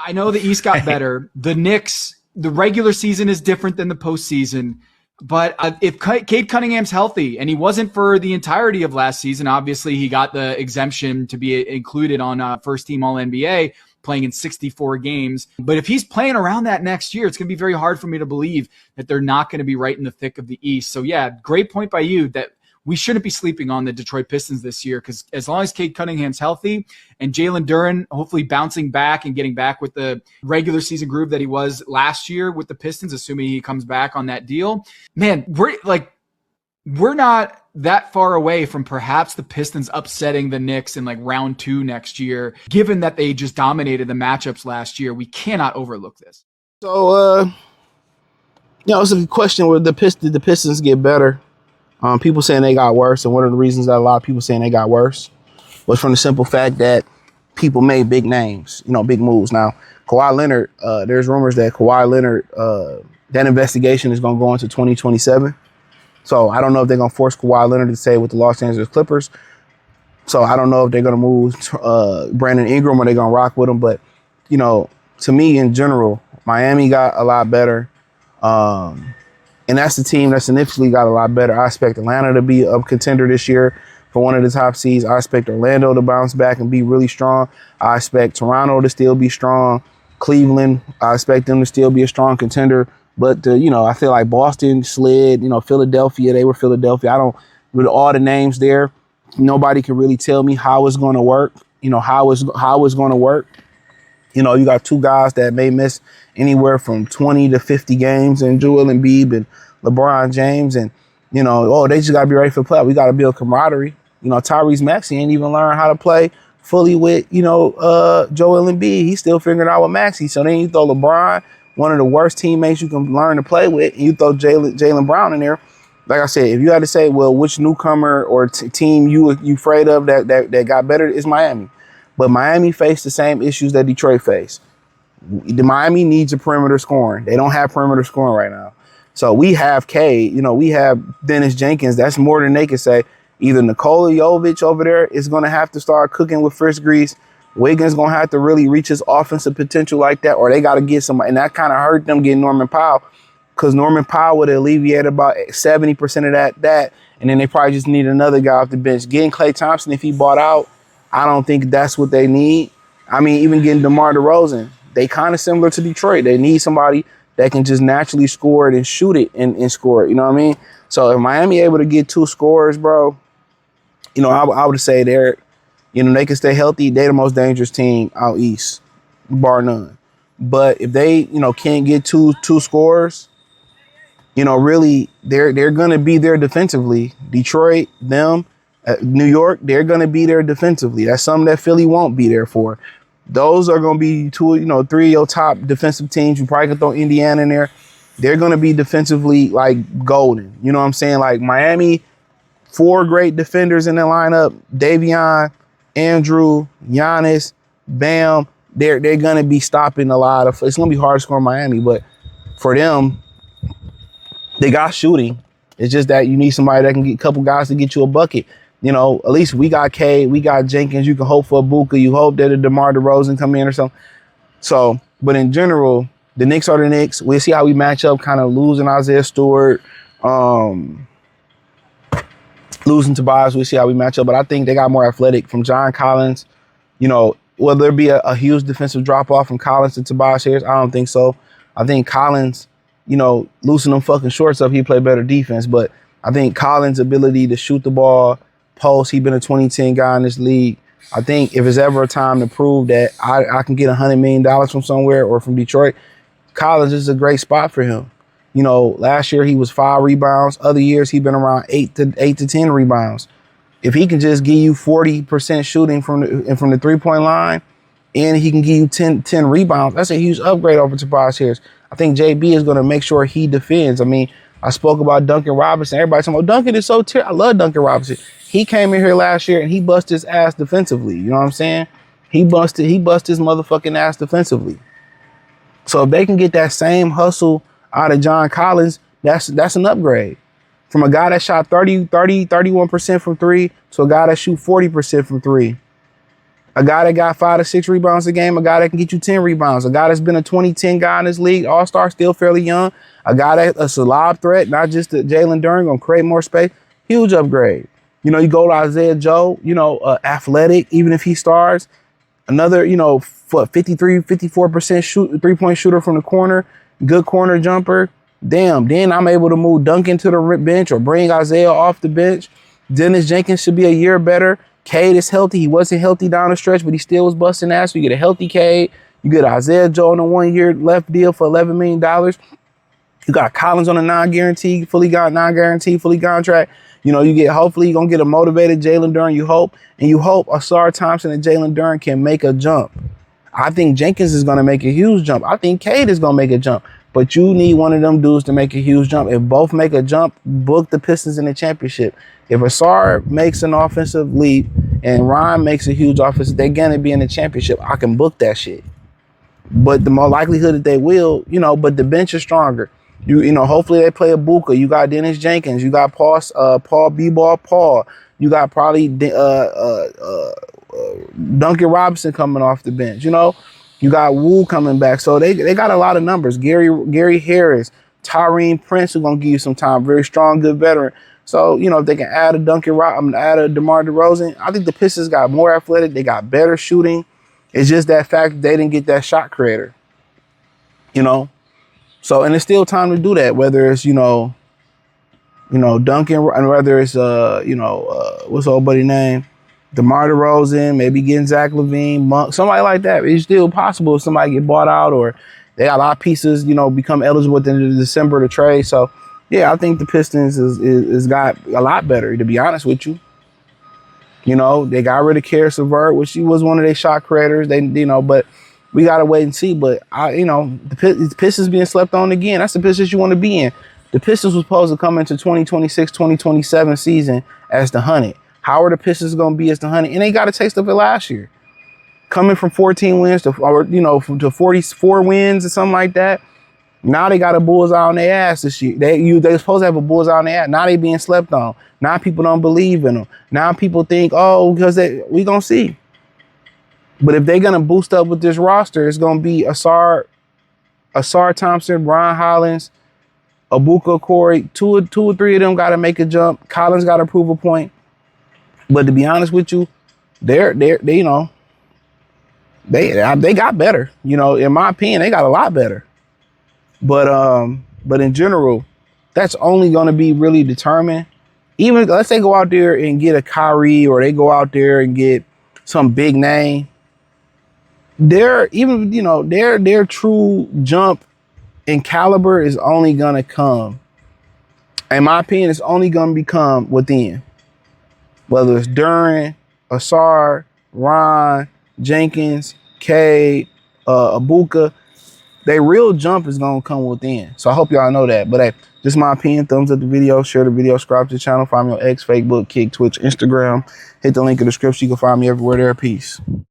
I know the East got better. The Knicks, the regular season is different than the postseason. But if Cade Cunningham's healthy, and he wasn't for the entirety of last season, obviously he got the exemption to be included on first team All-NBA, playing in 64 games. But if he's playing around that next year, it's going to be very hard for me to believe that they're not going to be right in the thick of the East. So yeah, great point by you that we shouldn't be sleeping on the Detroit Pistons this year, because as long as Cade Cunningham's healthy and Jalen Duren hopefully bouncing back and getting back with the regular season groove that he was last year with the Pistons, assuming he comes back on that deal, man, we're not that far away from perhaps the Pistons upsetting the Knicks in like round 2 next year, given that they just dominated the matchups last year. We cannot overlook this. So, it's a good question. Did the Pistons get better? People saying they got worse, and one of the reasons that a lot of people saying they got worse was from the simple fact that people made big names, big moves. Now, Kawhi Leonard, there's rumors that Kawhi Leonard, that investigation is going to go into 2027. So I don't know if they're going to force Kawhi Leonard to stay with the Los Angeles Clippers. So I don't know if they're going to move Brandon Ingram or they're going to rock with him. But, to me in general, Miami got a lot better. And that's the team that significantly got a lot better. I expect Atlanta to be a contender this year for one of the top seeds. I expect Orlando to bounce back and be really strong. I expect Toronto to still be strong. Cleveland, I expect them to still be a strong contender. But, I feel like Boston slid, Philadelphia, they were Philadelphia. With all the names there, nobody can really tell me how it's going to work, how it's going to work. You got two guys that may miss anywhere from 20 to 50 games, and Joel Embiid and LeBron James. And, they just got to be ready for the playoff. We got to build camaraderie. Tyrese Maxey ain't even learned how to play fully with, Joel Embiid. He's still figuring out with Maxey. So then you throw LeBron, one of the worst teammates you can learn to play with, and you throw Jaylen Brown in there. Like I said, if you had to say, well, which newcomer or team you afraid of that got better, it's Miami. But Miami faced the same issues that Detroit faced. The Miami needs a perimeter scoring. They don't have perimeter scoring right now. So we have Cade, we have Dennis Jenkins. That's more than they can say. Either Nikola Jovic over there is going to have to start cooking with Frisk Grease. Wiggins going to have to really reach his offensive potential like that, or they got to get somebody. And that kind of hurt them getting Norman Powell, because Norman Powell would alleviate about 70% of that. And then they probably just need another guy off the bench. Getting Klay Thompson, if he bought out, I don't think that's what they need. I mean, even getting DeMar DeRozan, they kind of similar to Detroit. They need somebody that can just naturally score it and shoot it and score it. You know what I mean? So if Miami able to get 2 scorers, bro, I would say they can stay healthy. They're the most dangerous team out east, bar none. But if they, can't get two scorers, really they're going to be there defensively. Detroit, them, New York, they're going to be there defensively. That's something that Philly won't be there for. Those are going to be 2, 3 of your top defensive teams. You probably can throw Indiana in there. They're going to be defensively like golden. You know what I'm saying? Like Miami, 4 great defenders in the lineup. Davion, Andrew, Giannis, Bam. They're going to be stopping a lot of. It's going to be hard to score in Miami, but for them, they got shooting. It's just that you need somebody that can get a couple guys to get you a bucket. At least we got Cade, we got Jenkins. You can hope for a Buka. You hope that a DeMar DeRozan come in or something. So, but in general, the Knicks are the Knicks. We'll see how we match up, kind of losing Isaiah Stewart, losing Tobias. We'll see how we match up. But I think they got more athletic from John Collins. Will there be a huge defensive drop-off from Collins to Tobias Harris? I don't think so. I think Collins, loosen them fucking shorts up, he play better defense. But I think Collins' ability to shoot the ball, post, he been a 2010 guy in this league. I think if it's ever a time to prove that I can get $100 million from somewhere or from Detroit, Collins is a great spot for him. Last year he was 5 rebounds. Other years he been around 8 to 10 rebounds. If he can just give you 40% shooting from the 3-point line, and he can give you 10 rebounds, that's a huge upgrade over Tobias Harris. I think JB is going to make sure he defends. I mean, I spoke about Duncan Robinson. Everybody talking about Duncan is so terrible. I love Duncan Robinson. He came in here last year and he busted his ass defensively. You know what I'm saying? He busted his motherfucking ass defensively. So if they can get that same hustle out of John Collins, that's an upgrade. From a guy that shot 31% from 3 to a guy that shoot 40% from 3. A guy that got 5 to 6 rebounds a game, a guy that can get you 10 rebounds, a guy that's been a 2010 guy in this league, all-star, still fairly young, a guy that's a lob threat, not just a Jalen Duren, gonna create more space. Huge upgrade. You know, you go to Isaiah Joe, you know, athletic, even if he starts. Another, you know, 54% shoot, three-point shooter from the corner, good corner jumper. Damn, then I'm able to move Duncan to the bench or bring Isaiah off the bench. Dennis Jenkins should be a year better. Cade is healthy. He wasn't healthy down the stretch, but he still was busting ass. So you get a healthy Cade. You get Isaiah Joe on a 1-year left deal for $11 million. You got Collins on a non-guaranteed, fully contract. You know, you get, hopefully you're going to get a motivated Jalen Duren, you hope. And you hope Asar Thompson and Jalen Duren can make a jump. I think Jenkins is going to make a huge jump. I think Cade is going to make a jump. But you need one of them dudes to make a huge jump. If both make a jump, book the Pistons in the championship. If Asar makes an offensive leap and Ryan makes a huge offensive, they're going to be in the championship. I can book that shit. But the more likelihood that they will, you know, but the bench is stronger. You know, hopefully they play a Buka. You got Dennis Jenkins. You got Paul B-Ball Paul. You got probably Duncan Robinson coming off the bench. You know, you got Wu coming back. So they got a lot of numbers. Gary Harris, Tyrene Prince, who's going to give you some time. Very strong, good veteran. So, you know, if they can add a add a DeMar DeRozan, I think the Pistons got more athletic. They got better shooting. It's just that fact that they didn't get that shot creator. You know? So, and it's still time to do that, whether it's, you know, Duncan, and whether it's, what's the old buddy name? DeMar DeRozan, maybe getting Zach LaVine, Monk, somebody like that. It's still possible if somebody get bought out or they got a lot of pieces, you know, become eligible at the end of December to trade. So, yeah, I think the Pistons is got a lot better, to be honest with you. You know, they got rid of Karis LeVert, which he was one of their shot creators. They, you know, but we got to wait and see. But, the Pistons being slept on again. That's the Pistons you want to be in. The Pistons was supposed to come into 2026, 2027 season as the Hunted. How are the Pistons going to be as the Hunted? And they got a taste of it last year. Coming from 14 wins to 44 wins or something like that. Now they got a bullseye on their ass this year. They supposed to have a bullseye on their ass. Now they being slept on. Now people don't believe in them. Now people think, because we going to see. But if they're going to boost up with this roster, it's going to be Asar Thompson, Ron Hollins, Abuka Corey. Two or three of them got to make a jump. Collins got to prove a point. But to be honest with you, they got better. You know, in my opinion, they got a lot better. But in general, that's only going to be really determined. Even let's say go out there and get a Kyrie, or they go out there and get some big name. Their true jump in caliber is only going to come. In my opinion, it's only going to become within. Whether it's Duren, Asar, Ron, Jenkins, Cade, Abuka. Their real jump is going to come within. So I hope y'all know that. But hey, just my opinion. Thumbs up the video. Share the video. Subscribe to the channel. Find me on X, Facebook, Kick, Twitch, Instagram. Hit the link in the description. You can find me everywhere there. Peace.